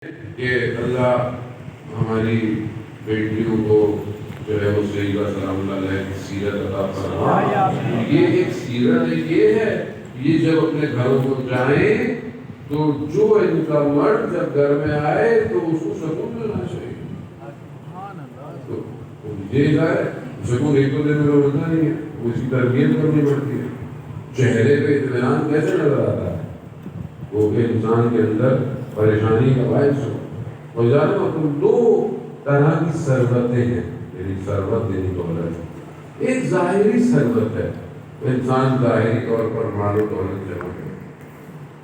کہ اللہ ہماری بیٹیوں کو جو ہے وہ سیدہ سلام اللہ علیہ کی سیرت عطا فرمائے۔ یہ ایک سیرت یہ ہے، یہ جب اپنے گھروں کو جائیں تو جو ان کا مرد جب گھر میں آئے تو اس کو سکون ملنا چاہیے۔ تو یہ ہے سکون ایک دو دن میں ملتا نہیں ہے، اس کی تربیت کرنی پڑتی ہے۔ چہرے پہ اطمینان کیسے نظر آتا ہے؟ وہ کہ انسان کے اندر پریشانی کا باعث ہو۔ اور جانو تم دو طرح کی ثروتیں ہیں، یعنی ثروت یعنی دولت۔ ایک ظاہری ثروت ہے، انسان ظاہری طور پر مال و دولت جمع کرے۔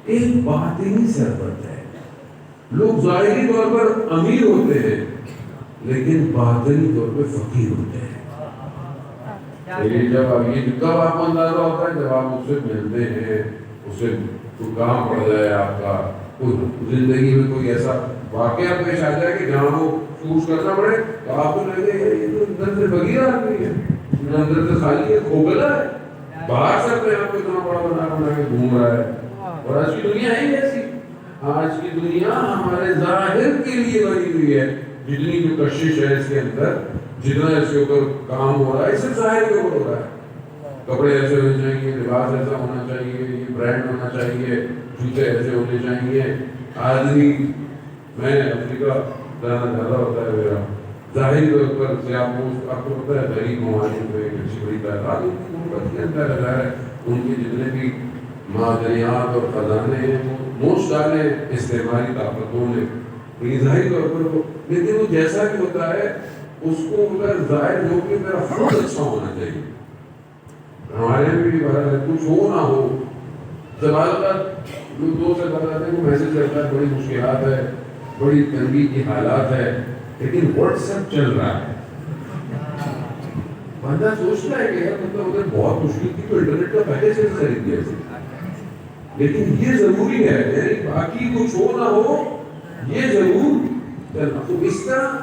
ایک باطنی ثروت ہے، لوگ ظاہری طور پر امیر ہوتے ہیں لیکن باطنی طور پر فقیر ہوتے ہیں۔ یہ جب کب آپ کو اندازہ ہوتا ہے؟ جب آپ اس سے ملتے ہیں، اس سے کوئی کام پڑ جائے، آپ کا کوئی زندگی میں کوئی ایسا واقعہ پیش آ جائے کہ جہاں وہ چوز کرنا پڑے تو آپ کو لگے گا یہ تو اندر سے فقیر آدمی ہے، اندر سے خالی ہے، کھوکھلا ہے، باہر سے اپنے آپ کو اتنا بڑا بنا کے گھوم رہا ہے۔ اور آج کی دنیا ہے ایسی، آج کی دنیا ہمارے ظاہر کے لیے بنی ہوئی ہے۔ جتنی جو کشش ہے اس کے اندر، جتنا اس کے اوپر کام ہو رہا ہے، اس سے ظاہر کے اوپر ہو رہا ہے۔ کپڑے ایسے ہونے چاہیے، لباس ایسا ہونا چاہیے، یہ برانڈ ہونا چاہیے، جوتے ایسے ہونے چاہیے۔ آدمی میں افریقہ جانا زیادہ ہوتا ہے میرا، ظاہری طور پر سے آپ کو پتہ ہے غریب ممالک میں ایک اچھی بڑی تعداد ان کی غربت کے اندر ہے، ان کے جتنے بھی معدنیات اور خزانے ہیں وہ نوچ ڈالے استعماری طاقتوں نے، یہ ظاہری طور پر وہ، لیکن وہ جیسا بھی ہوتا ہے اس کو اگر ظاہر ہو کہ میرا خود اچھا ہونا چاہیے۔ ہمارے میں بھی کچھ ہو نہ ہو، سوال کا لوگ دو سے بتاتے ہیں وہ میسج کرتا ہے، بڑی مشکلات ہے، بڑی تنگی کی حالات ہے، لیکن واٹس ایپ چل رہا ہے۔ بندہ سوچتا ہے کہ یار مطلب اگر بہت مشکل تھی تو انٹرنیٹ کا پیکیج سے خرید لیا تھا، لیکن یہ ضروری ہے، یعنی باقی کچھ ہو نہ ہو یہ ضرور کرنا۔ تو اس طرح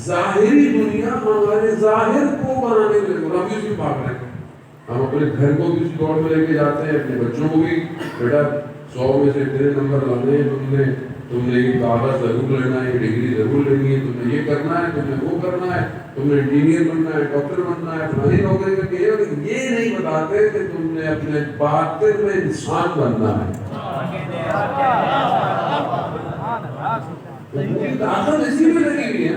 ظاہری دنیا ہمارے ظاہر کو بنانے کے لیے ہم بھی بھاگ رہے ہیں۔ ہم اپنے گھر کو بھی اسی دوڑ میں لے کے جاتے ہیں، اپنے بچوں کو بھی، بیٹا 100 میں سے اتنے نمبر لانے ہیں، تم نے یہ کاغذ ضرور لینا ہے، یہ ڈگری ضرور لینی ہے، تم نے یہ کرنا ہے، تم نے وہ کرنا ہے، تم نے انجینئر بننا ہے، ڈاکٹر بننا ہے، فلانی نوکری کرنی ہے، لیکن یہ نہیں بتاتے کہ تم نے اپنے باطن میں انسان بننا ہے۔ طاقت اسی میں لگی ہوئی ہے،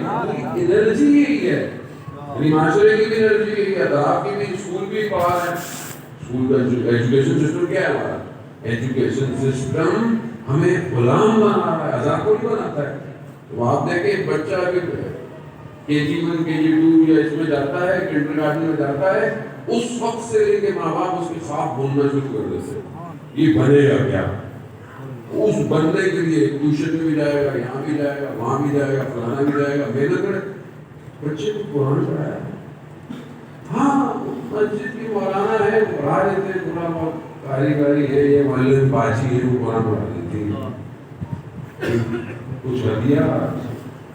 انرجی یہی ہے، یعنی معاشرے کی بھی انرجی یہی ہے، آپ کی بھی، اسکول بھی پاس ہے۔ اسکول کا ایجوکیشن سسٹم کیا ہے ہمارا؟ ایجوکیشن سسٹم ہمیں غلام بنا رہا ہے، آزاد کو نہیں بناتا ہے۔ تو آپ دیکھیں بچہ اگر KG1 KG2 یا اس میں جاتا ہے، کنڈر گارڈن میں جاتا ہے، اس وقت سے لے کے ماں باپ اس کے خواب بولنا شروع کر دیتے ہیں، یہ بنے گا کیا؟ اس بننے کے لیے ٹیوشن میں بھی جائے گا، یہاں بھی جائے گا، وہاں بھی جائے گا، فلانا بھی جائے گا، محنت کرے۔ بچے کو قرآن پڑھایا، ہاں مسجد کی مولانا ہے وہ پڑھا دیتے ہیں، تھوڑا بہت کاریگری ہے، یہ معلم باجی ہے وہ قرآن پڑھا دیتی ہے۔ کچھ ہدیہ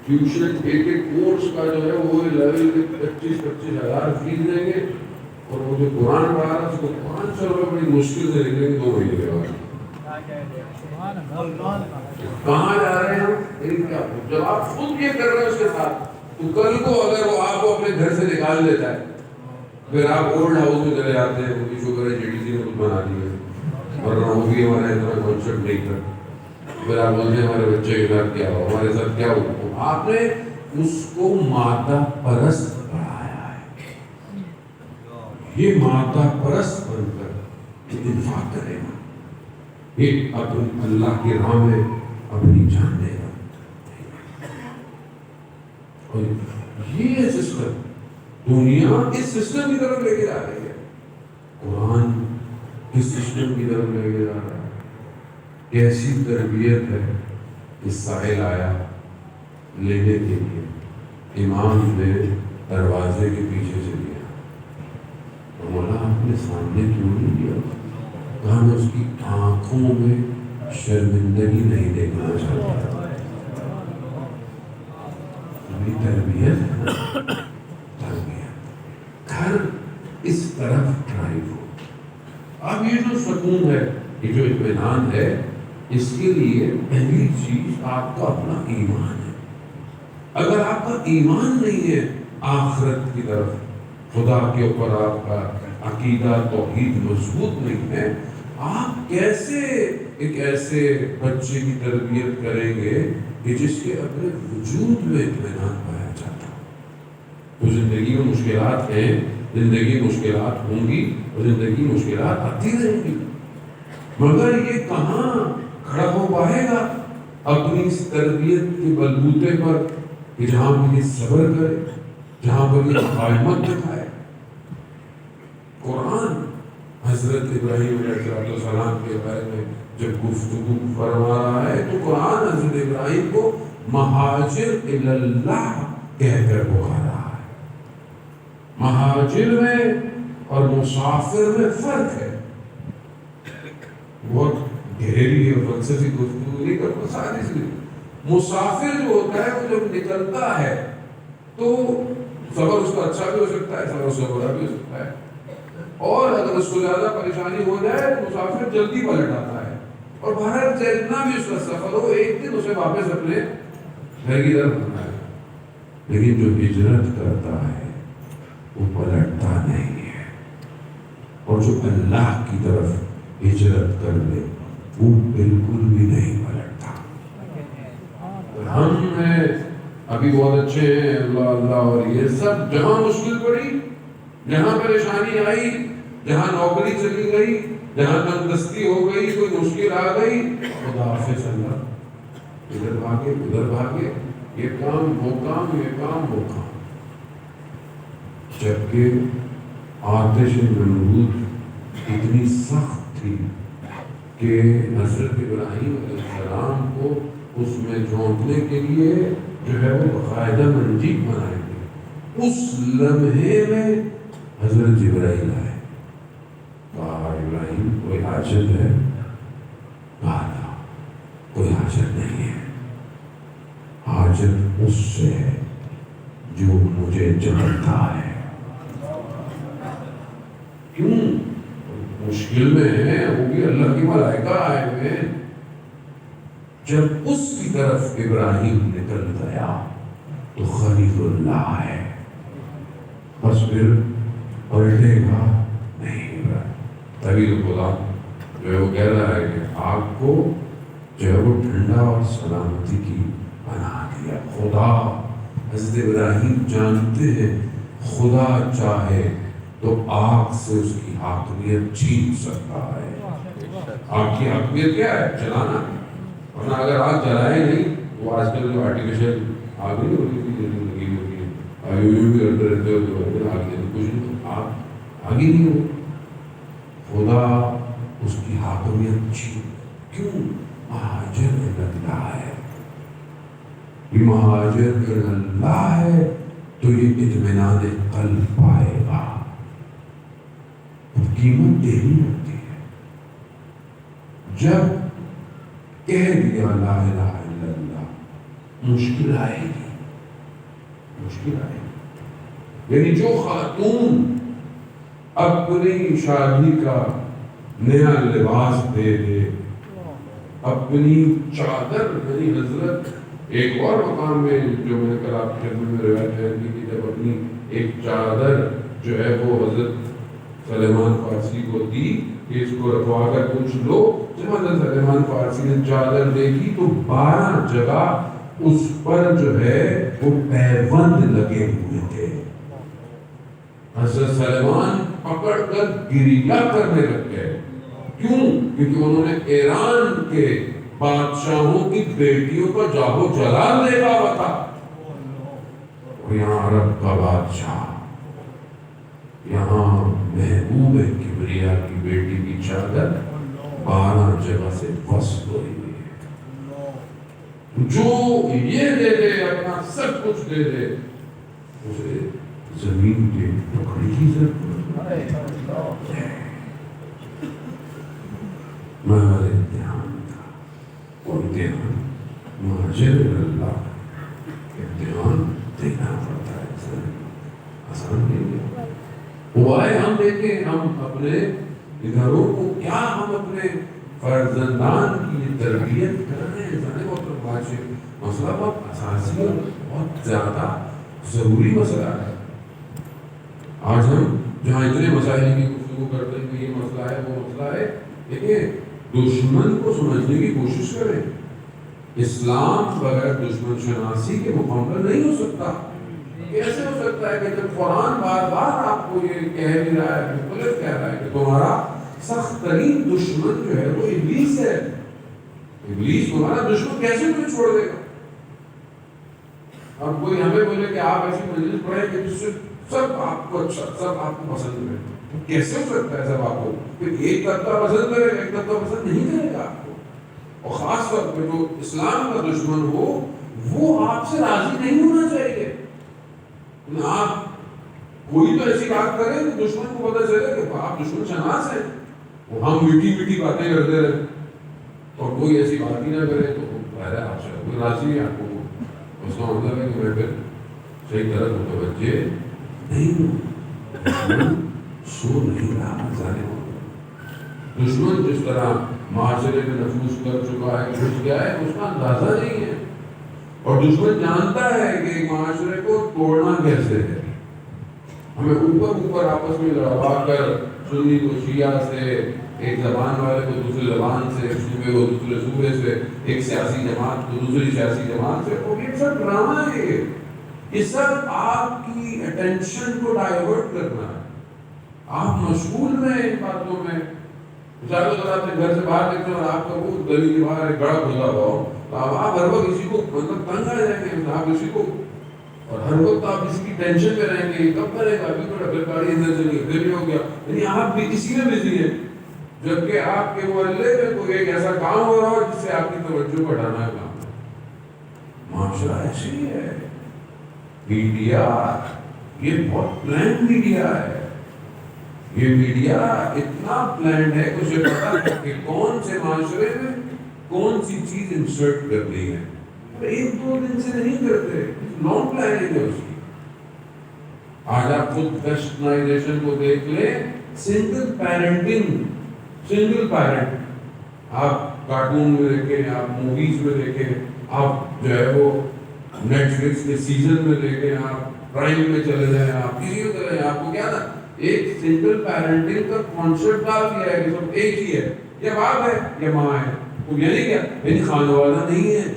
ٹیوشن ایک کورس کا جو ہے وہ لیول 25-25 ہزار فیس دیں گے، اور وہ جو قرآن پڑھا رہا ہے اس کو 500 روپے بڑی مشکل سے لکھیں گے 2 مہینے کے بعد۔ کہاں جا رہے ہیں ہم؟ جب آپ خود یہ کر رہے ہیں اس کے ساتھ، تو کل کو اگر وہ آپ کو اپنے گھر سے نکال دیتا ہے، پھر آپ اولڈ ہاؤس میں چلے جاتے ہیں، وہ بھی شکر ہے JDC نے کچھ بنا دی ہے، ورنہ وہ بھی ہمارے اتنا کانسیپٹ نہیں تھا۔ پھر آپ بولتے ہیں ہمارے بچے کے ساتھ کیا ہو، ہمارے ساتھ کیا ہو، آپ نے اس کو مادہ پرست بڑھایا ہے۔ یہ مادہ پرست بن کر انفاق کرے گا، یہ اپنے اللہ کی راہ میں اپنی جان دے گا۔ اور یہ سسٹم دنیا اس سسٹم کی طرف لے کے جا رہی ہے، قرآن اس سسٹم کی طرف لے کے جا رہا ہے۔ کیسی تربیت ہے، اس سائل آیا لینے کے لیے، امام نے دروازے کے پیچھے سے لیا، اور مولا آپ نے سامنے کیوں نہیں لیا؟ کہا میں اس کی آنکھوں میں شرمندگی نہیں دیکھنا چاہتا۔ تربیت گھر اس طرف ڈرائیو ہو۔ اب یہ جو سکون ہے، یہ جو اطمینان ہے، اس کے لیے پہلی چیز آپ کا اپنا ایمان ہے. اگر آپ کا ایمان نہیں ہے آخرت کی طرف، خدا کے اوپر آپ کا عقیدہ توحید مضبوط نہیں ہے، آپ کیسے ایک ایسے بچے کی تربیت کریں گے کہ جس کے اپنے وجود میں اطمینان پایا جاتا ہو؟ تو زندگی میں مشکلات ہیں، زندگی مشکلات ہوں گی اور زندگی مشکلات آتی رہیں گی، مگر یہ کہاں کھڑا ہو پائے گا اپنی اس تربیت کے بلبوتے پر کہ جہاں پر یہ صبر کرے، جہاں پر یہ قائمت دکھائے. قرآن حضرت ابراہیم علیہ السلام کے بارے میں جب گفتگو فرما رہا ہے تو قرآن حضرت ابراہیم کو مہاجر اللہ کہہ کر بلا رہا ہے. مہاجر میں اور مسافر میں فرق ہے. بہت گہری اور فلسفی گفتگو نہیں کرتا ساری سے. مسافر جو ہوتا ہے وہ جب نکلتا ہے تو سفر اس کا اچھا بھی ہو سکتا ہے، سفر اس کا برا بھی ہو سکتا ہے، اور اگر اس کو زیادہ پریشانی ہو جائے تو مسافر جلدی پلٹ آتا ہے، اور باہر جتنا بھی اس کا سفر ہو ایک دن اسے واپس اپنے گھر کی طرف آنا ہے. لیکن جو ہجرت کرتا ہے وہ پلٹتا نہیں ہے، اور جو اللہ کی طرف ہجرت کر لے وہ بالکل بھی نہیں پلٹتا. ہم ہیں ابھی بہت اچھے ہیں، اللہ اللہ، اور یہ سب جہاں مشکل پڑی، جہاں پریشانی آئی، جہاں نوکری چلی گئی، جہاں تندرستی ہو گئی، کوئی مشکل آ گئی، خدا حافظ اللہ، ادھر بھاگے ادھر بھاگے، یہ کام وہ کام، یہ کام وہ کام. جبکہ آتش نمرود اتنی سخت تھی کہ حضرت ابراہیم علیہ السلام کو اس میں جھونکنے کے لیے جو ہے وہ باقاعدہ منجیل بنائے گئے. اس لمحے میں حضرت جبرائیل آئے، کہا ابراہیم کوئی حاجت ہے؟ کہا کوئی حاجت نہیں ہے، حاجت اس سے ہے جو مجھے جانتا ہے. کیوں؟ مشکل میں ہے، وہ بھی اللہ کی ملائکہ آئے ہوئے. جب اس کی طرف ابراہیم نکل گیا تو خلیل اللہ ہے، بس پھر پلٹے گا نہیں. تبھی تو خدا جو ہے وہ کہہ رہا ہے کہ آگ کو جو ہے وہ ٹھنڈا اور سلامتی کی بنا دیا. خدا حضرت ابراہیم جانتے ہیں خدا چاہے تو آگ سے اس کی حاکمیت چھین سکتا ہے. آگ کی حاکمیت کیا ہے؟ جلانا. ورنہ اگر آگ جلائے نہیں تو آج کل جو آرٹیفیشل آگ نہیں ہوتی تھی لگی ہوتی ہے، یوں بھی کرتے رہتے ہو تو آگ کچھ نہیں، آگ ہی نہیں ہو. خدا اس کی حاکمیت چھین. کیوں؟ مہاجر اللہ ہے. یہ مہاجر اللہ ہے تو یہ اطمینان قلب پائے گا. قیمت دینی ہوتی ہے. جب کہہ دیا لا الہ الا اللہ، مشکل آئے گی، مشکل آئے گی. یعنی جو خاتون اپنی شادی کا نیا لباس دے دے، اپنی چادر، یعنی حضرت ایک اور مقام میں جو میں نے کل آپ کے خدمت میں روایت بیان کی کہ جب اپنی ایک چادر جو ہے وہ حضرت سلیمان فارسی کو دی کہ اس کو رکھوا کر پوچھ لو، جب حضرت سلیمان فارسی نے چادر دیکھی تو 12 جگہ اس پر جو ہے وہ پیوند لگے ہوئے تھے. حضرت سلیمان پکڑ کر گریہ کرنے لگ گئے. کیوں؟ کیونکہ انہوں نے ایران کے بادشاہوں کی بیٹیوں کا جاہو جلال دیکھا ہوا تھا. اور یہاں عرب کا بادشاہ، یہاں محبوب کبریا کی بیٹی کی چادر 12 جگہ سے وصل ہوئی ہے. جو یہ دے دے، اپنا سب کچھ دے دے، اسے زمین کے ٹکڑے کی ضرورت ہے. مگر امتحان تھا، اور امتحان مہاجر اللہ امتحان دینا پڑتا ہے، آسان نہیں ہے. وہ آئے، ہم دیکھیں ہم اپنے گھروں کو کیا ہم اپنے فرزندان کی تربیت کر رہے ہیں. جانے کو مسئلہ بہت اساسی اور بہت زیادہ ضروری مسئلہ ہے. آج ہم جہاں اتنے مسائل کی گفتگو کرتے ہیں کہ یہ مسئلہ ہے وہ مسئلہ ہے، دیکھیے دشمن کو سمجھنے کی کوشش کریں. اسلام بغیر دشمن شناسی کے مکمل نہیں ہو سکتا. کیسے ہو سکتا ہے کہ جب قرآن بار بار آپ کو یہ کہہ بھی رہا ہے، مختلف کہہ رہا ہے کہ تمہارا سخت ترین دشمن جو ہے وہ ابلیس ہے. ابلیس تمہارا دشمن کیسے تمہیں چھوڑ دے گا؟ اب کوئی ہمیں بولے کہ آپ ایسی مجلس پڑھیں کہ جس سے سب آپ کو اچھا، سب آپ کو پسند کرے، کیسے ہو سکتا ہے؟ سب آپ کو ایک طبقہ پسند کرے گا، ایک طبقہ پسند نہیں کرے گا آپ کو. اور خاص طور پہ جو اسلام کا دشمن ہو وہ آپ سے راضی نہیں ہونا چاہیے. آپ کوئی تو ایسی بات کریں کہ دشمن کو پتہ چلے کہ آپ دشمن شناس ہیں. وہ ہم میٹھی میٹھی باتیں کرتے رہے اور کوئی ایسی بات ہی نہ کرے تو ظاہر ہے آپ سے کوئی راضی ہے. آپ کو اس کا مطلب ہے کہ میں پھر صحیح طرح متوجہ نہیں ہوں. دشمن سو نہیں رہا جانے والا. دشمن جس طرح معاشرے میں نفوذ کر چکا ہے، گھس گیا ہے، اس کا اندازہ نہیں ہے. اور دشمن جانتا ہے کہ معاشرے کو توڑنا کیسے ہے. ہمیں اوپر آپس میں لڑوا کر سنی کو شیعہ سے، ایک زبان والے کو دوسری زبان سے، صوبے کو دوسرے صوبے سے، ایک سیاسی جماعت کو دوسری سیاسی جماعت سے، اور یہ سب ڈرامہ ہے. یہ سب آپ کی اٹینشن کو ڈائیورٹ کرنا ہے. آپ مشغول میں ان باتوں میں. مثال کے طور آپ گھر سے باہر نکلیں اور آپ کا وہ گلی کے باہر ایک گڑھا کھودا ہوا ہو تو آپ ہر وقت اسی کو مطلب تنگ آ جائیں گے. آپ اسی کو، اور ہر وقت آپ اسی کی ٹینشن میں رہیں گے، کب کرے گا، ابھی تھوڑا پھر گاڑی اندر چلی گئی، پھر بھی ہو گیا. یعنی آپ بھی اسی میں بزی ہیں، جبکہ آپ کے محلے میں کوئی ایک ایسا کام ہو رہا ہو جس سے آپ کی توجہ کو ہٹانا ہے کام. معاشرہ ایسی ہے. میڈیا یہ بہت پلان میڈیا ہے. یہ میڈیا اتنا پلانڈ ہے کہ اسے پتا ہے کہ کون سے معاشرے میں کون سی چیز انسرٹ کرنی ہے. ایک دو دن سے نہیں کرتے، لانگ پلاننگ ہے اس کی. آج آپ خود ویسٹرنائزیشن کو دیکھ لیں. سنگل پیرنٹنگ، سنگل پیرنٹ آپ کارٹون میں دیکھیں، آپ موویز میں دیکھیں، آپ جو ہے وہ نیٹ فلکس کے سیزن میں دیکھیں، آپ پرائم میں چلے جائیں، آپ کسی میں چلے جائیں، آپ کو کیا نا ایک سنگل پیرنٹنگ کا کانسیپٹ ڈال دیا ہے کہ سب ایک ہی ہے. یہ باپ ہے، یہ ماں ہے. وہ یعنی کیا؟ یعنی خانوادہ نہیں ہے،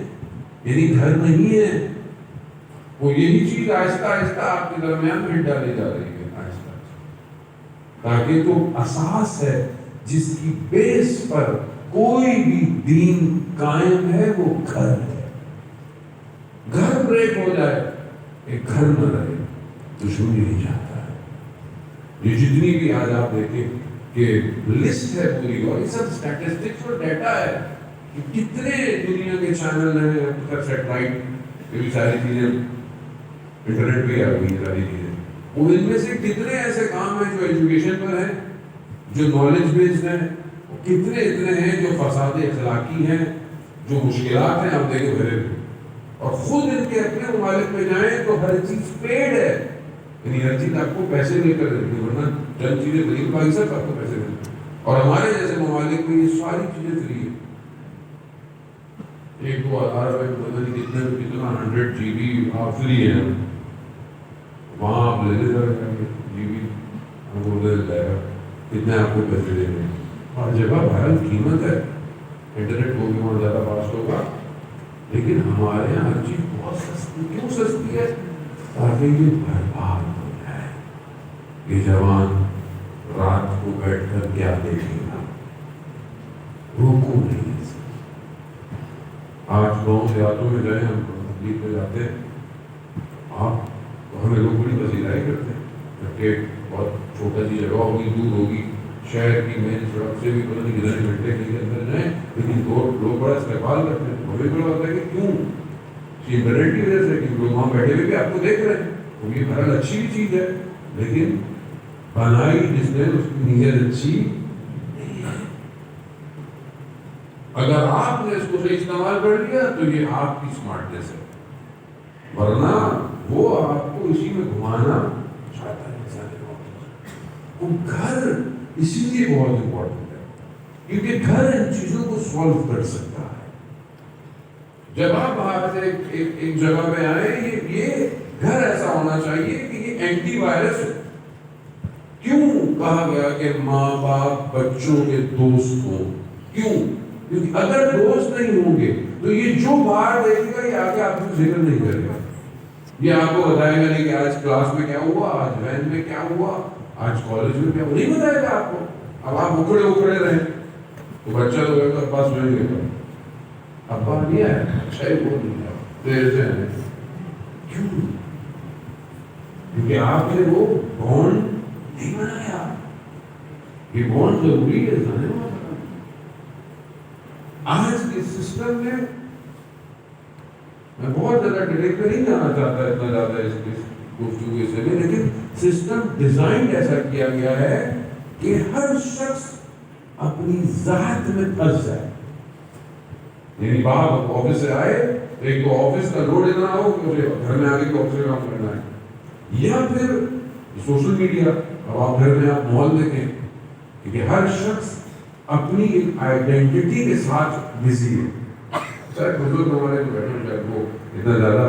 یعنی گھر نہیں ہے. وہ یہی چیز آہستہ آہستہ آپ کے درمیان میں ڈالی جا رہی ہے آہستہ آہستہ، تاکہ تو اساس ہے جس کی بیس پر کوئی بھی دین قائم ہے وہ گھر ہے. گھر بریک ہو جائے، ایک گھر نہ رہے، دشمن نہیں چاہتا ہے. یہ جتنی بھی آج آپ دیکھیں کہ لسٹ ہے پوری، اور یہ سب اسٹیٹسٹکس اور ڈیٹا ہے کہ کتنے دنیا کے چینل ہیں، سیٹلائٹ، یہ بھی ساری چیزیں انٹرنیٹ پہ آ گئی ساری چیزیں. وہ ان میں سے کتنے ایسے کام ہیں جو ایجوکیشن پر ہیں، جو نالج بیسڈ ہیں، کتنے اتنے ہیں جو فساد اخلاقی ہیں، جو مشکلات ہیں آپ دیکھیں بھرے ہوئے. اور خود ان کے اپنے ممالک میں جائیں تو ہر چیز پیڈ ہے. یعنی ہر چیز آپ کو پیسے لے کر دیتی ہے، ورنہ چند چیزیں غریب بھائی صاحب آپ کو پیسے دیتے ہیں. اور ہمارے جیسے ممالک میں یہ ساری چیزیں فری ہیں. 1-2 ہزار میں پتہ نہیں کتنا 100 GB آپ فری ہیں. وہاں آپ لے لے جائیں گے GB، ہم کو لے جائے گا کتنے آپ کو پیسے دیں گے. ہر جگہ بہرحال قیمت ہے، انٹرنیٹ کو بھی بہت زیادہ فاسٹ ہوگا، لیکن ہمارے یہاں ہر چیز بہت سستی. کیوں سستی ہے؟ تاکہ یہ برباد ہو جائے. یہ جوان رات کو بیٹھ کر کیا دیکھے گا؟ روکو نہیں. آج گاؤں دیہاتوں میں جائیں، ہم تبلیغ پہ جاتے ہیں، آپ ہمیں لوگ بڑی پذیرائی کرتے ہیں، جبکہ بہت چھوٹا سی جگہ ہوگی، دور ہوگی، شہر کی مین سڑک سے بھی پتہ نہیں کتنے گھنٹے کے اندر جائیں، لیکن لوگ بڑا استقبال کرتے ہیں. ہمیں بڑا ہوتا ہے کہ کیوں؟ انٹرنیٹ کی وجہ سے کہ لوگ وہاں بیٹھے ہوئے بھی آپ کو دیکھ رہے ہیں. وہ یہ بہرحال اچھی بھی چیز ہے، لیکن بنائی جس نے اس کی نیت اچھی نہیں ہے. اگر آپ نے اس کو صحیح استعمال کر لیا تو یہ آپ کی اسمارٹنیس ہے، ورنہ وہ آپ کو اسی میں گھمانا چاہتا ہے. وہ گھر اسی لیے بہت امپورٹنٹ ہے. کیونکہ گھر ان چیزوں کو سالو کر سکتا ہے. جب آپ باہر سے ایک جگہ پہ آئے، یہ گھر ایسا ہونا چاہیے کہ یہ اینٹی وائرس ہو. کیوں کہا گیا کہ ماں باپ بچوں کے دوست ہوں؟ کیوں؟ کیونکہ اگر دوست نہیں ہوں گے تو یہ جو باہر دیکھے گا یہ آگے آپ کو ذکر نہیں کرے گا. یہ آپ کو بتائے گا نہیں کہ آج کلاس میں کیا ہوا، آج وین میں کیا ہوا، آج کالج میں کیا ہوا، نہیں بتائے گا آپ کو. اب آپ اکڑے رہیں تو بچہ تو کہتا ابا سوئیں گے، ابا نہیں آیا، اچھا ہی بول نہیں آیا، دیر سے آئے. کیوں؟ کیونکہ آپ نے وہ بانڈ نہیں بنایا. یہ بانڈ ضروری ہے. آج کے سسٹم میں بہت زیادہ ڈیٹیل پہ نہیں جانا چاہتا اتنا زیادہ اس گفتگو سے میں، لیکن سسٹم ڈیزائن ایسا کیا گیا ہے کہ ہر شخص اپنی ذات میں پھنس جائے. یعنی باہر آفس سے آئے، ایک تو آفس کا لوڈ اتنا ہو کہ مجھے گھر میں آگے آفس کا کام کرنا ہے، یا پھر سوشل میڈیا. اب آپ گھر میں آپ ماحول دیکھیں کہ ہر شخص اپنی ایک آئیڈینٹی کے ساتھ بزی ہے. چاہے بزرگ ہمارے جو بیٹھے ہیں وہ اتنا زیادہ